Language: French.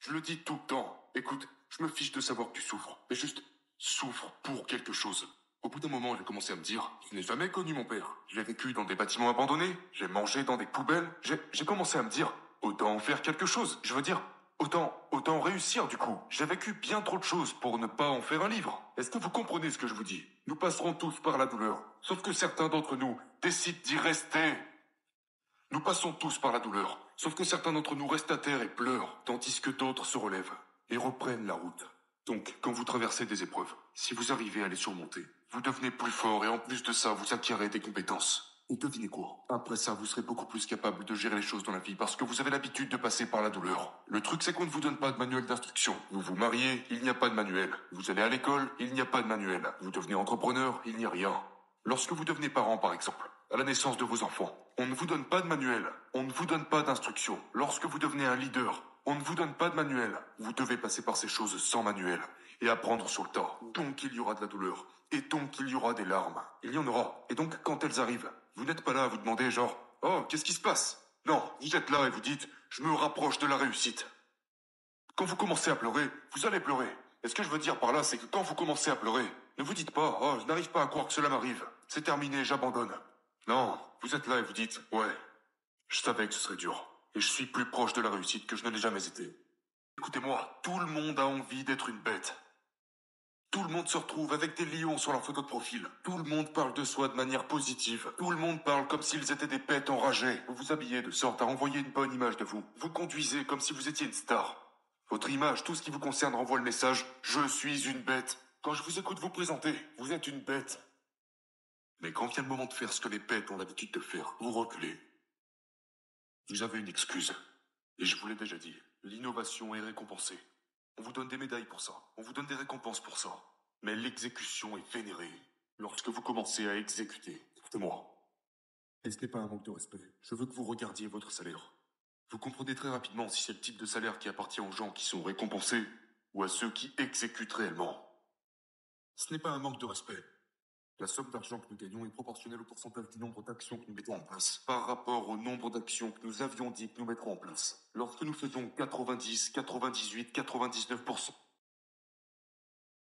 Je le dis tout le temps. Écoute, je me fiche de savoir que tu souffres. Mais juste, souffre pour quelque chose. Au bout d'un moment, j'ai commencé à me dire, je n'ai jamais connu mon père. J'ai vécu dans des bâtiments abandonnés, j'ai mangé dans des poubelles. J'ai commencé à me dire, autant en faire quelque chose. Je veux dire, autant réussir du coup. J'ai vécu bien trop de choses pour ne pas en faire un livre. Est-ce que vous comprenez ce que je vous dis? Nous passerons tous par la douleur. Sauf que certains d'entre nous décident d'y rester. Nous passons tous par la douleur. Sauf que certains d'entre nous restent à terre et pleurent, tandis que d'autres se relèvent et reprennent la route. Donc, quand vous traversez des épreuves, si vous arrivez à les surmonter, vous devenez plus fort et en plus de ça, vous acquérez des compétences. Et devinez quoi? Après ça, vous serez beaucoup plus capable de gérer les choses dans la vie parce que vous avez l'habitude de passer par la douleur. Le truc, c'est qu'on ne vous donne pas de manuel d'instruction. Vous vous mariez, il n'y a pas de manuel. Vous allez à l'école, il n'y a pas de manuel. Vous devenez entrepreneur, il n'y a rien. Lorsque vous devenez parent, par exemple, à la naissance de vos enfants, on ne vous donne pas de manuel, on ne vous donne pas d'instruction. Lorsque vous devenez un leader, on ne vous donne pas de manuel. Vous devez passer par ces choses sans manuel et apprendre sur le tas. Donc il y aura de la douleur. Et donc il y aura des larmes. Il y en aura. Et donc quand elles arrivent, vous n'êtes pas là à vous demander genre « Oh, qu'est-ce qui se passe ?» Non, vous êtes là et vous dites « Je me rapproche de la réussite ». Quand vous commencez à pleurer, vous allez pleurer. Et ce que je veux dire par là, c'est que quand vous commencez à pleurer, ne vous dites pas « Oh, je n'arrive pas à croire que cela m'arrive. C'est terminé, j'abandonne. » Non, vous êtes là et vous dites « Ouais, je savais que ce serait dur. Et je suis plus proche de la réussite que je ne l'ai jamais été. » Écoutez-moi, tout le monde a envie d'être une bête. Tout le monde se retrouve avec des lions sur leur photo de profil. Tout le monde parle de soi de manière positive. Tout le monde parle comme s'ils étaient des bêtes enragées. Vous vous habillez de sorte à renvoyer une bonne image de vous. Vous conduisez comme si vous étiez une star. Votre image, tout ce qui vous concerne renvoie le message « Je suis une bête ». Quand je vous écoute vous présenter, vous êtes une bête. Mais quand vient le moment de faire ce que les bêtes ont l'habitude de faire, vous reculez. Vous avez une excuse. Et je vous l'ai déjà dit, l'innovation est récompensée. On vous donne des médailles pour ça. On vous donne des récompenses pour ça. Mais l'exécution est vénérée. Lorsque vous commencez à exécuter, écoutez-moi. Et ce n'est pas un manque de respect. Je veux que vous regardiez votre salaire. Vous comprenez très rapidement si c'est le type de salaire qui appartient aux gens qui sont récompensés ou à ceux qui exécutent réellement. Ce n'est pas un manque de respect. La somme d'argent que nous gagnons est proportionnelle au pourcentage du nombre d'actions que nous mettons en place par rapport au nombre d'actions que nous avions dit que nous mettrons en place. Lorsque nous faisons 90, 98, 99%,